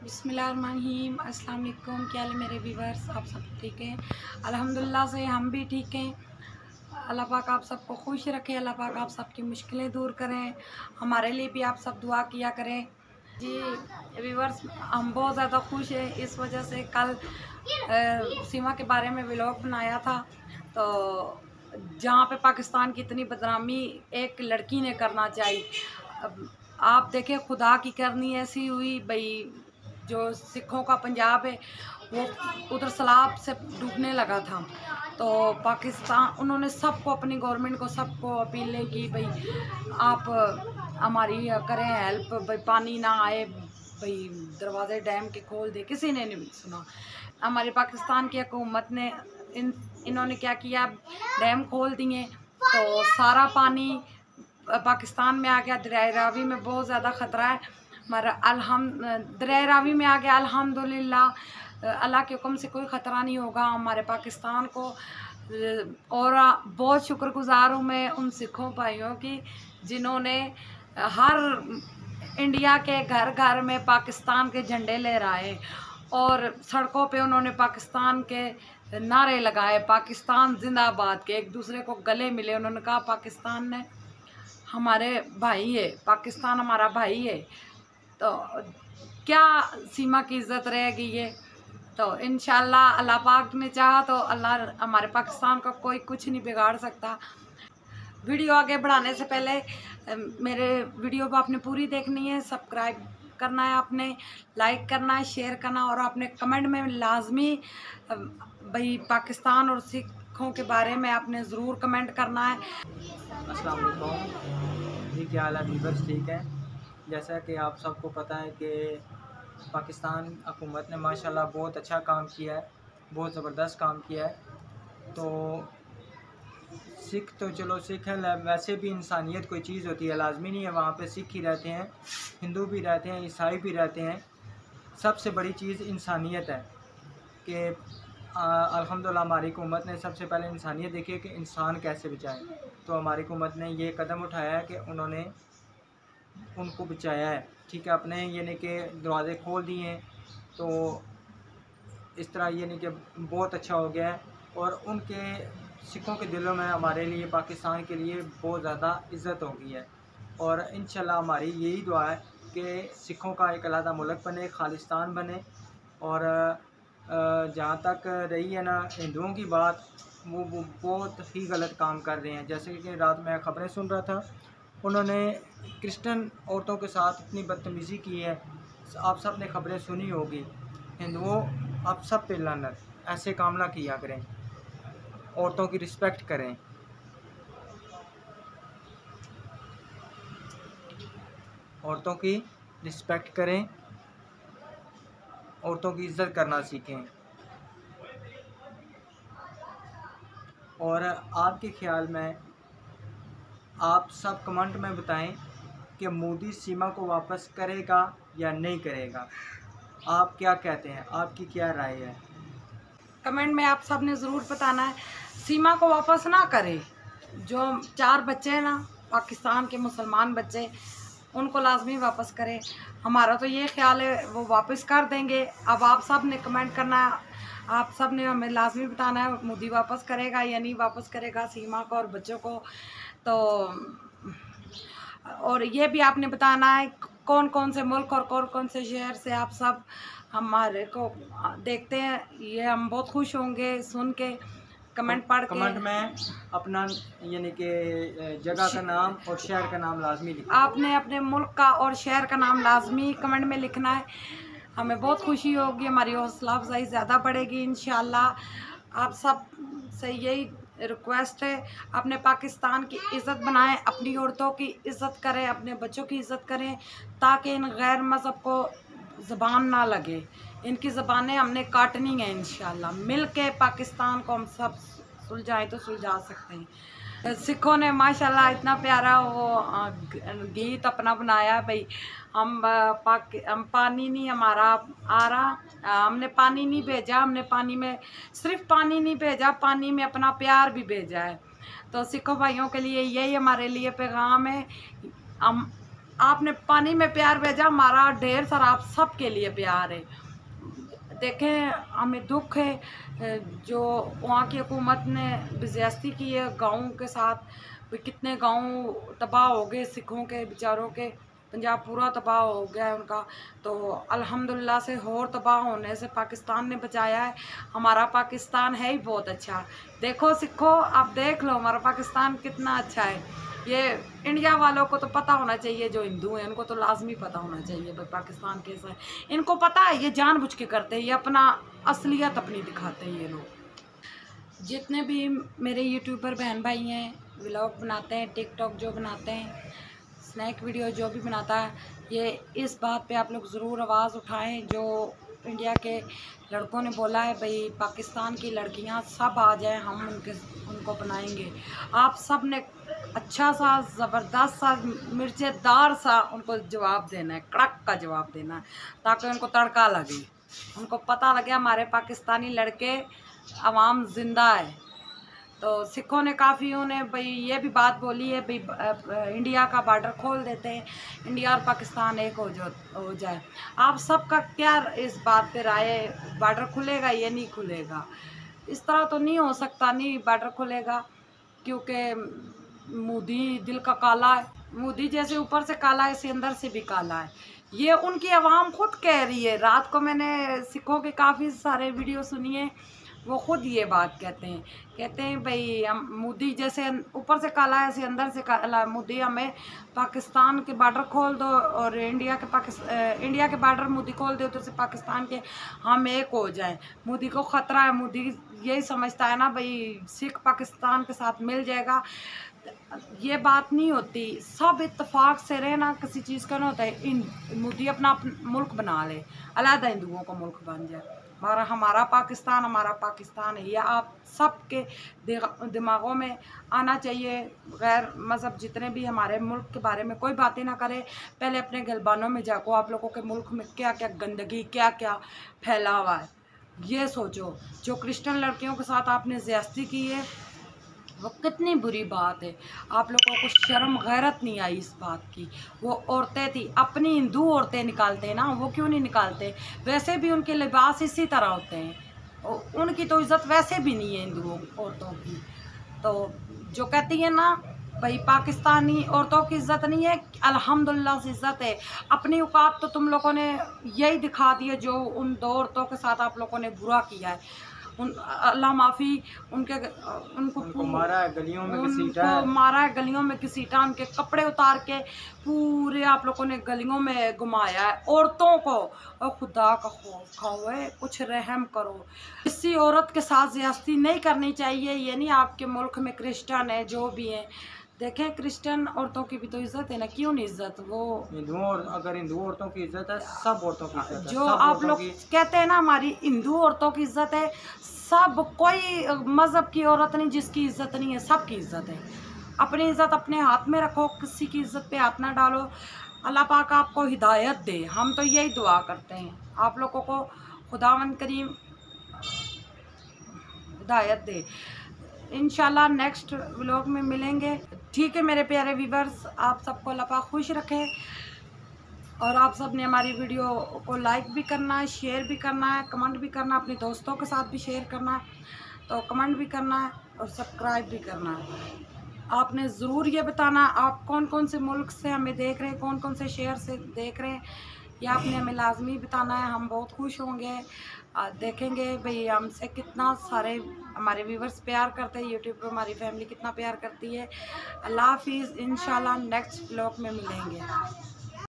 बिस्मिल्लाहिर्रहमानिर्रहीम। अस्सलाम वालेकुम। क्या हाल है मेरे व्यूअर्स, आप सब ठीक हैं? अल्हम्दुलिल्लाह से हम भी ठीक हैं। अल्लाह पाक आप सबको खुश रखे, अल्लाह पाक आप सबकी मुश्किलें दूर करें। हमारे लिए भी आप सब दुआ किया करें। जी व्यूअर्स, हम बहुत ज़्यादा खुश हैं इस वजह से। कल सीमा के बारे में व्लॉग बनाया था, तो जहाँ पे पाकिस्तान की इतनी बदनामी एक लड़की ने करना चाहिए। अब आप देखें, खुदा की करनी ऐसी हुई भाई, जो सिखों का पंजाब है वो उधर सैलाब से डूबने लगा था। तो पाकिस्तान उन्होंने सबको, अपनी गवर्नमेंट को सबको अपीलें की भाई आप हमारी करें हेल्प, भाई पानी ना आए, भाई दरवाजे डैम के खोल दे। किसी ने नहीं सुना। हमारी पाकिस्तान की हुकूमत ने इन्होंने क्या किया, डैम खोल दिए तो सारा पानी पाकिस्तान में आ गया। दरिया रावी में बहुत ज़्यादा ख़तरा है। मगर दरिया रावी में आ गया, अल्हम्दुलिल्लाह अल्लाह के हुक्म से कोई ख़तरा नहीं होगा हमारे पाकिस्तान को। और बहुत शुक्रगुज़ार हूँ मैं उन सिखों भाइयों की जिन्होंने हर इंडिया के घर घर में पाकिस्तान के झंडे लहराए और सड़कों पे उन्होंने पाकिस्तान के नारे लगाए, पाकिस्तान जिंदाबाद के। एक दूसरे को गले मिले, उन्होंने कहा पाकिस्तान ने हमारे भाई है, पाकिस्तान हमारा भाई है। तो क्या सीमा की इज़्ज़त रहेगी ये? तो इंशाल्लाह अल्लाह पाक ने चाहा तो अल्लाह हमारे पाकिस्तान का कोई कुछ नहीं बिगाड़ सकता। वीडियो आगे बढ़ाने से पहले मेरे वीडियो को आपने पूरी देखनी है, सब्सक्राइब करना है आपने, लाइक करना है, शेयर करना, और आपने कमेंट में लाजमी भाई पाकिस्तान और सिखों के बारे में आपने ज़रूर कमेंट करना है। अस्सलाम वालेकुम जी, क्या हाल है व्यूअर्स, ठीक है? जैसा कि आप सबको पता है कि पाकिस्तान हुकूमत ने माशाल्लाह बहुत अच्छा काम किया है, बहुत ज़बरदस्त काम किया है। तो सिख तो चलो सिख है, वैसे भी इंसानियत कोई चीज़ होती है, लाजमी नहीं है वहाँ पे सिख ही रहते हैं, हिंदू भी रहते हैं, ईसाई भी रहते हैं। सबसे बड़ी चीज़ इंसानियत है कि अल्हम्दुलिल्लाह हमारी हुकूमत ने सबसे पहले इंसानियत देखी है कि इंसान कैसे बचाए। तो हमारी हुकूमत ने ये कदम उठाया है कि उन्होंने उनको बचाया है, ठीक है, अपने यानी कि दरवाज़े खोल दिए हैं। तो इस तरह यानी कि बहुत अच्छा हो गया है और उनके सिखों के दिलों में हमारे लिए, पाकिस्तान के लिए बहुत ज़्यादा इज़्ज़त हो गई है। और इंशाल्लाह हमारी यही दुआ है कि सिखों का एक अलग मुल्क बने, खालिस्तान बने। और जहाँ तक रही है ना हिंदुओं की बात, वो बहुत ही गलत काम कर रहे हैं। जैसे कि रात में खबरें सुन रहा था, उन्होंने क्रिश्चियन औरतों के साथ इतनी बदतमीज़ी की है, आप सब ने खबरें सुनी होगी। हिंदुओं, आप सब पे लानत, ऐसे काम ना किया करें, औरतों की रिस्पेक्ट करें। औरतों की रिस्पेक्ट करें, औरतों की इज़्ज़त करना सीखें। और आपके ख्याल में आप सब कमेंट में बताएं कि मोदी सीमा को वापस करेगा या नहीं करेगा। आप क्या कहते हैं, आपकी क्या राय है? कमेंट में आप सब ने ज़रूर बताना है। सीमा को वापस ना करे। जो 4 बच्चे हैं ना पाकिस्तान के मुसलमान बच्चे, उनको लाजमी वापस करे। हमारा तो ये ख्याल है वो वापस कर देंगे। अब आप सब ने कमेंट करना है, आप सब ने हमें लाजमी बताना है मोदी वापस करेगा या नहीं वापस करेगा सीमा को और बच्चों को। तो और ये भी आपने बताना है कौन कौन से मुल्क और कौन कौन से शहर से आप सब हमारे को देखते हैं। ये हम बहुत खुश होंगे सुन के, कमेंट पढ़ के। कमेंट में अपना यानी कि जगह का नाम और शहर का नाम लाजमी लिखना। आपने अपने मुल्क का और शहर का नाम लाजमी कमेंट में लिखना है। हमें बहुत खुशी होगी, हमारी हौसला अफजाई ज़्यादा बढ़ेगी इंशाल्लाह। आप सब से यही रिक्वेस्ट है, अपने पाकिस्तान की इज़्ज़त बनाएं, अपनी औरतों की इज़्ज़त करें, अपने बच्चों की इज़्ज़त करें, ताकि इन गैर मज़हब को ज़बान ना लगे। इनकी ज़बानें हमने काटनी है इंशाल्लाह। मिल के पाकिस्तान को हम सब सुलझाएं तो सुलझा सकते हैं। सिखों ने माशाल्लाह इतना प्यारा वो गीत अपना बनाया भाई, हम पानी नहीं हमारा आ रहा, हमने पानी नहीं भेजा, हमने पानी में सिर्फ पानी नहीं भेजा, पानी में अपना प्यार भी भेजा है। तो सिखों भाइयों के लिए यही हमारे लिए पैगाम है। हम आपने पानी में प्यार भेजा, हमारा ढेर सारा आप सबके लिए प्यार है। देखें, हमें दुख है जो वहाँ की हुकूमत ने ज़्यादती की है गाँव के साथ। भाई कितने गाँव तबाह हो गए सिखों के बेचारों के, पंजाब पूरा तबाह हो गया है उनका। तो अल्हम्दुलिल्लाह से और तबाह होने से पाकिस्तान ने बचाया है। हमारा पाकिस्तान है ही बहुत अच्छा। देखो सिखो, आप देख लो हमारा पाकिस्तान कितना अच्छा है। ये इंडिया वालों को तो पता होना चाहिए, जो हिंदू हैं उनको तो लाजमी पता होना चाहिए भाई पाकिस्तान कैसा है। इनको पता है, ये जानबूझ के करते हैं, ये अपना असलियत अपनी दिखाते हैं ये लोग। जितने भी मेरे यूट्यूबर बहन भाई हैं, व्लॉग बनाते हैं, टिकटॉक जो बनाते हैं, स्नैक वीडियो जो भी बनाता है, ये इस बात पे आप लोग ज़रूर आवाज़ उठाएं। जो इंडिया के लड़कों ने बोला है भाई पाकिस्तान की लड़कियां सब आ जाएं, हम उनको बनाएंगे। आप सब ने अच्छा सा ज़बरदस्त सा मिर्चेदार सा उनको जवाब देना है, कड़क का जवाब देना है, ताकि उनको तड़का लगे, उनको पता लगे हमारे पाकिस्तानी लड़के अवाम ज़िंदा है। तो सिखों ने काफ़ी उन्हें भाई ये भी बात बोली है भाई इंडिया का बॉर्डर खोल देते हैं, इंडिया और पाकिस्तान एक हो जाए। आप सबका क्या इस बात पे राय है? बॉर्डर खुलेगा या नहीं खुलेगा? इस तरह तो नहीं हो सकता, नहीं बॉर्डर खुलेगा, क्योंकि मोदी दिल का काला है। मोदी जैसे ऊपर से काला है, ऐसे अंदर से भी काला है। ये उनकी आवाम खुद कह रही है। रात को मैंने सिखों के काफ़ी सारे वीडियो सुनिए, वो खुद ये बात कहते हैं भाई हम मोदी जैसे ऊपर से काला है, ऐसे अंदर से काला। मोदी हमें पाकिस्तान के बॉर्डर खोल दो, और इंडिया के बॉर्डर मोदी खोल दे, उधर से पाकिस्तान के हम एक हो जाएं। मोदी को ख़तरा है, मोदी यही समझता है ना भाई सिख पाकिस्तान के साथ मिल जाएगा। ये बात नहीं होती, सब इत्तेफाक से रहना किसी चीज़ का नहीं होता है। मोदी अपना मुल्क बना ले, अलग हिंदुओं का मुल्क बन जाए। हमारा पाकिस्तान है, यह आप सबके दिमागों में आना चाहिए। गैर मज़हब जितने भी हमारे मुल्क के बारे में कोई बातें ना करें, पहले अपने गलबानों में जाको, आप लोगों के मुल्क में क्या क्या गंदगी, क्या क्या फैला हुआ है, ये सोचो। जो क्रिश्चियन लड़कियों के साथ आपने ज़्यादती की है, वो कितनी बुरी बात है। आप लोगों को शर्म गैरत नहीं आई इस बात की। वो औरतें थी, अपनी हिंदू औरतें निकालते हैं ना, वो क्यों नहीं निकालते? वैसे भी उनके लिबास इसी तरह होते हैं, उनकी तो इज़्ज़त वैसे भी नहीं है हिंदू औरतों की। तो जो कहती है ना भाई पाकिस्तानी औरतों की इज़्ज़त नहीं है, अल्हम्दुलिल्लाह से इज़्ज़त है। अपनी औकात तो तुम लोगों ने यही दिखा दी है, जो उन दो औरतों के साथ आप लोगों ने बुरा किया है। अल्लाह माफ़ी, उनको मारा है, गलियों में घसीटा है, मारा है, गलियों में घसीटा, उनके कपड़े उतार के पूरे आप लोगों ने गलियों में घुमाया है औरतों को। और खुदा का खौफ खाओ है, कुछ रहम करो। किसी औरत के साथ ज़्यादती नहीं करनी चाहिए। ये नहीं आपके मुल्क में क्रिश्चियन है, जो भी है, देखें क्रिश्चियन औरतों की भी तो इज्जत है ना, क्यों नहीं इज्जत? वो अगर हिंदू औरतों की इज्जत है, सब औरतों की इज्जत है। जो आप लोग कहते हैं ना हमारी हिंदू औरतों की इज्जत है, सब कोई मज़हब की औरत नहीं जिसकी इज्जत नहीं है, सबकी इज्जत है। अपनी इज्जत अपने हाथ में रखो, किसी की इज्जत पे हाथ ना डालो। अल्लाह पाक आपको हिदायत दे, हम तो यही दुआ करते हैं आप लोगों को, खुदावंद करीम हिदायत दे। इंशाल्लाह नेक्स्ट व्लॉग में मिलेंगे। ठीक है मेरे प्यारे व्यूअर्स, आप सबको अल्लाह पाक खुश रखे, और आप सब ने हमारी वीडियो को लाइक भी करना है, शेयर भी करना है, कमेंट भी करना है, अपने दोस्तों के साथ भी शेयर करना है, तो कमेंट भी करना है और सब्सक्राइब भी करना है। आपने ज़रूर ये बताना आप कौन कौन से मुल्क से हमें देख रहे हैं, कौन कौन से शहर से देख रहे हैं, ये आपने हमें लाजमी बताना है। हम बहुत खुश होंगे, देखेंगे भाई हमसे कितना सारे हमारे व्यूवर्स प्यार करते हैं, यूट्यूब पर हमारी फैमिली कितना प्यार करती है। अल्लाह हाफिज़, इंशाल्लाह नेक्स्ट व्लॉग में मिलेंगे।